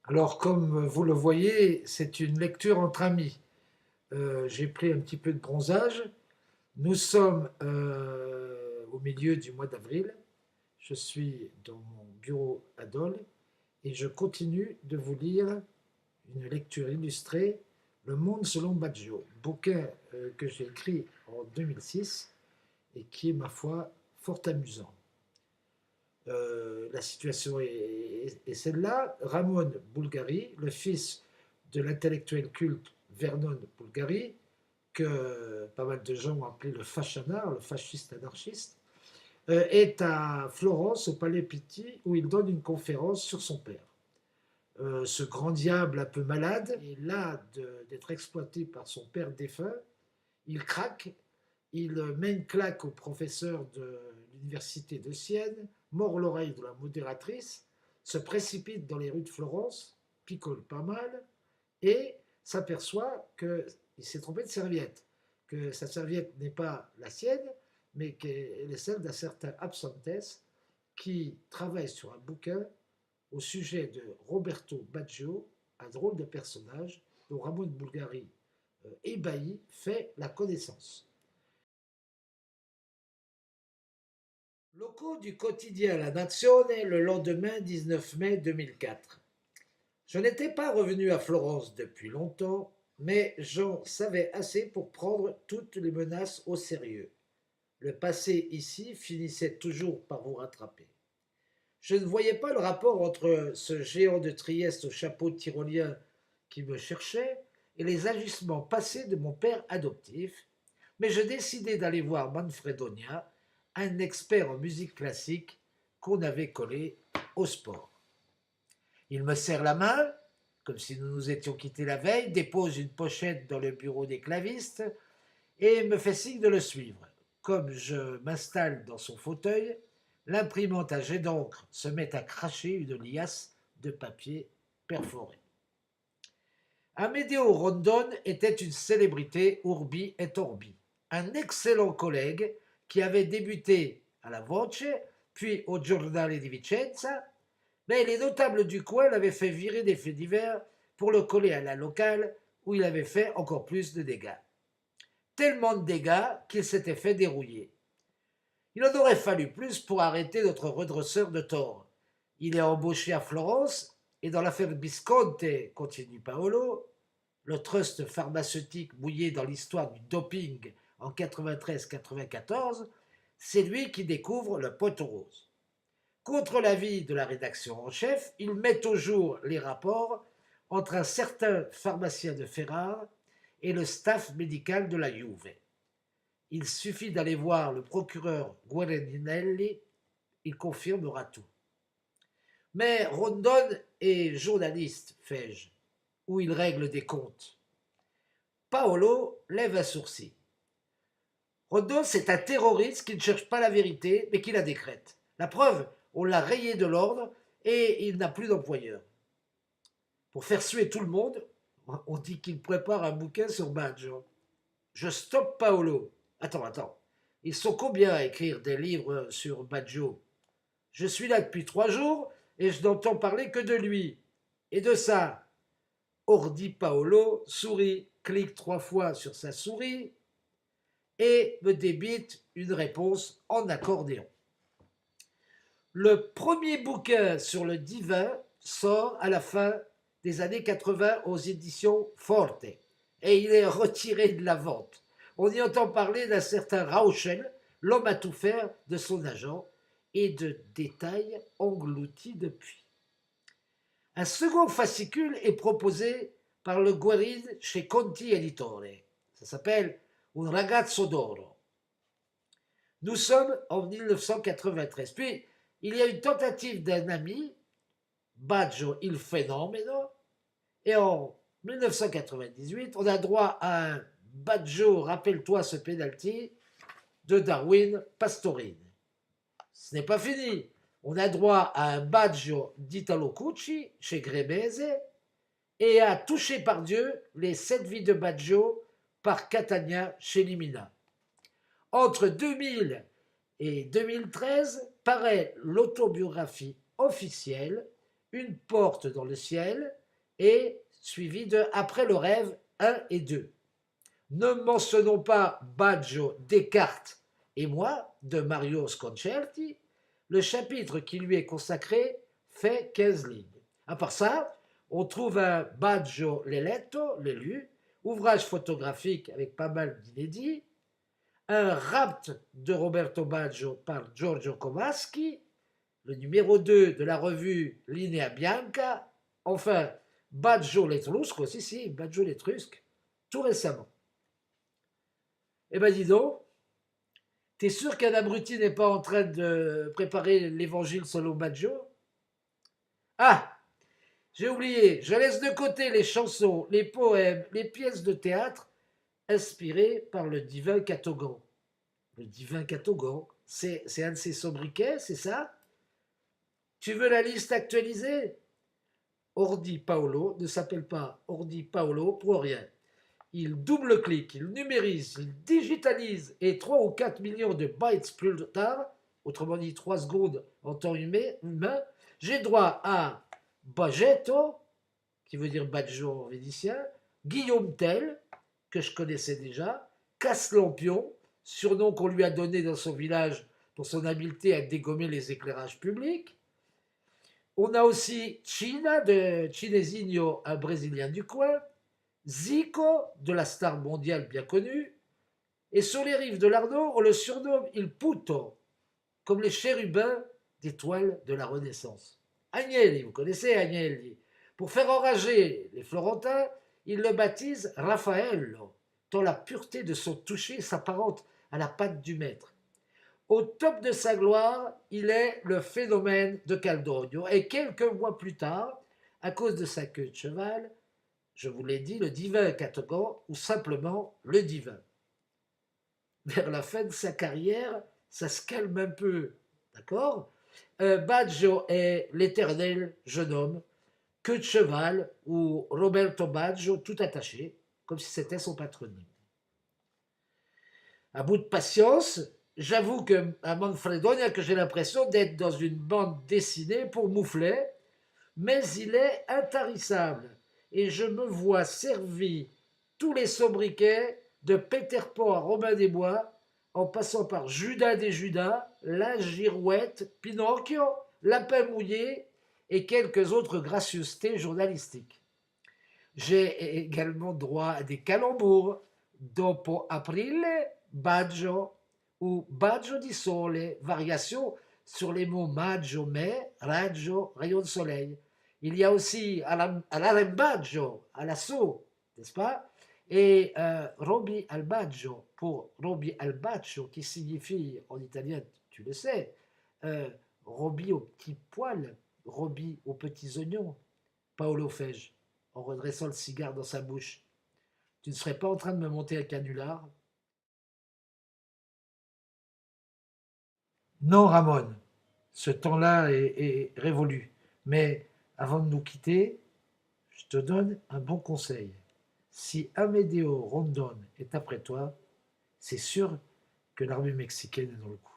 Alors, comme vous le voyez, c'est une lecture entre amis. J'ai pris un petit peu de bronzage. Nous sommes au milieu du mois d'avril. Je suis dans mon bureau à Dole et je continue de vous lire une lecture illustrée, Le Monde selon Baggio, bouquin que j'ai écrit en 2006 et qui est, ma foi, fort amusant. La situation est celle-là. Ramon Bulgari, le fils de l'intellectuel culte Vernon Bulgari, que pas mal de gens ont appelé le fascianar, le fasciste anarchiste, est à Florence, au Palais Pitti, où il donne une conférence sur son père. Ce grand diable un peu malade est là d'être exploité par son père défunt. Il craque, il met une claque au professeur de l'université de Sienne, mord l'oreille de la modératrice, se précipite dans les rues de Florence, picole pas mal, et s'aperçoit qu'il s'est trompé de serviette, que sa serviette n'est pas la sienne, mais qu'elle est celle d'un certain Absentes qui travaille sur un bouquin au sujet de Roberto Baggio, un drôle de personnage dont Ramon Bulgari, ébahi, fait la connaissance. Locaux du quotidien La Nazione le lendemain 19 mai 2004. Je n'étais pas revenu à Florence depuis longtemps, mais j'en savais assez pour prendre toutes les menaces au sérieux. Le passé ici finissait toujours par vous rattraper. Je ne voyais pas le rapport entre ce géant de Trieste au chapeau tyrolien qui me cherchait et les agissements passés de mon père adoptif, mais je décidai d'aller voir Manfredonia, un expert en musique classique qu'on avait collé au sport. Il me serre la main, comme si nous nous étions quittés la veille, dépose une pochette dans le bureau des clavistes et me fait signe de le suivre. Comme je m'installe dans son fauteuil, l'imprimante à jet d'encre se met à cracher une liasse de papier perforé. Amedeo Rondon était une célébrité urbi et orbi, un excellent collègue qui avait débuté à la Voce, puis au Giornale di Vicenza, mais les notables du coin l'avaient fait virer des faits divers pour le coller à la locale où il avait fait encore plus de dégâts. Tellement de dégâts qu'il s'était fait dérouiller. Il en aurait fallu plus pour arrêter notre redresseur de tort. Il est embauché à Florence et dans l'affaire Visconti, continue Paolo, le trust pharmaceutique mouillé dans l'histoire du doping en 93-94, c'est lui qui découvre le poteau rose. Contre l'avis de la rédaction en chef, il met au jour les rapports entre un certain pharmacien de Ferrare et le staff médical de la Juve. Il suffit d'aller voir le procureur Guarinelli, il confirmera tout. Mais Rondon est journaliste, fais-je, où il règle des comptes. Paolo lève un sourcil. Rondon, c'est un terroriste qui ne cherche pas la vérité, mais qui la décrète. La preuve, on l'a rayé de l'ordre et il n'a plus d'employeur. Pour faire suer tout le monde, on dit qu'il prépare un bouquin sur Baggio. Je stoppe Paolo. Attends. Ils sont combien à écrire des livres sur Baggio? Je suis là depuis 3 jours et je n'entends parler que de lui. Et de ça. Ordi Paolo sourit, clique 3 fois sur sa souris et me débite une réponse en accordéon. Le premier bouquin sur le divin sort à la fin des années 80 aux éditions Forte et il est retiré de la vente. On y entend parler d'un certain Rauschel, l'homme à tout faire de son agent, et de détails engloutis depuis. Un second fascicule est proposé par le Guarin chez Conti Editore. Ça s'appelle Un ragazzo d'oro. Nous sommes en 1993. Puis, il y a une tentative d'un ami, Baggio il fenomeno, et en 1998, on a droit à un Baggio, rappelle-toi ce penalty, de Darwin Pastorin. Ce n'est pas fini. On a droit à un Baggio d'Italo Cucci chez Grémese et à Touché par Dieu, les 7 vies de Baggio par Catania chez Limina. Entre 2000 et 2013 paraît l'autobiographie officielle une porte dans le ciel et suivi de après le rêve 1 et 2. Ne mentionnons pas Baggio, Descartes et moi de Mario Sconcerti. Le chapitre qui lui est consacré fait 15 lignes. À part ça, on trouve un Baggio Leletto, l'élu, ouvrage photographique avec pas mal d'inédits, un rapt de Roberto Baggio par Giorgio Kowalski, le numéro 2 de la revue Linea Bianca, enfin Baggio l'Etrusco, si, Baggio l'Etrusque, tout récemment. Eh ben dis donc, t'es sûr qu'un abruti n'est pas en train de préparer l'évangile selon Baggio? Ah, j'ai oublié, je laisse de côté les chansons, les poèmes, les pièces de théâtre inspirées par le divin Catogan. Le divin Catogan, c'est un de ses sobriquets, c'est ça? Tu veux la liste actualisée? Ordi Paolo ne s'appelle pas Ordi Paolo pour rien. Il double-clique, il numérise, il digitalise et 3 ou 4 millions de bytes plus tard, autrement dit 3 secondes en temps humain, j'ai droit à Bagetto, qui veut dire Baggio en vénitien, Guillaume Tell, que je connaissais déjà, Casse-Lampion, surnom qu'on lui a donné dans son village pour son habileté à dégommer les éclairages publics. On a aussi China, de Chinesinho, un Brésilien du coin, Zico, de la star mondiale bien connue, et sur les rives de l'Arno, on le surnomme Il Puto, comme les chérubins des toiles de la Renaissance. Agnelli, vous connaissez Agnelli. Pour faire enrager les Florentins, il le baptise Raffaello, dont la pureté de son toucher s'apparente à la patte du maître. Au top de sa gloire, il est le phénomène de Caldogno, et quelques mois plus tard, à cause de sa queue de cheval, je vous l'ai dit, le divin Catogan, ou simplement le divin. Vers la fin de sa carrière, ça se calme un peu, d'accord? Baggio est l'éternel jeune homme, queue de cheval, ou Roberto Baggio tout attaché, comme si c'était son patronyme. À bout de patience, j'avoue qu'à Manfredonia, que j'ai l'impression d'être dans une bande dessinée pour moufler, mais il est intarissable et je me vois servi tous les sobriquets de Peter Pan à Robin des Bois, en passant par Judas des Judas, la Girouette, Pinocchio, Lapin Mouillé et quelques autres gracieusetés journalistiques. J'ai également droit à des calembours, dopo aprile, Baggio ou Baggio di Sole, variation sur les mots maggio, mai, raggio, rayon de soleil. Il y a aussi all'arembaggio, à l'assaut, n'est-ce pas? Et Roby al Baggio, pour Roby al Baccio, qui signifie en italien, tu le sais, Roby aux petits poils, Roby aux petits oignons, Paolo Fege, en redressant le cigare dans sa bouche. Tu ne serais pas en train de me monter un canular? Non, Ramon, ce temps-là est révolu. Mais avant de nous quitter, je te donne un bon conseil. Si Amedeo Rondon est après toi, c'est sûr que l'armée mexicaine est dans le coup.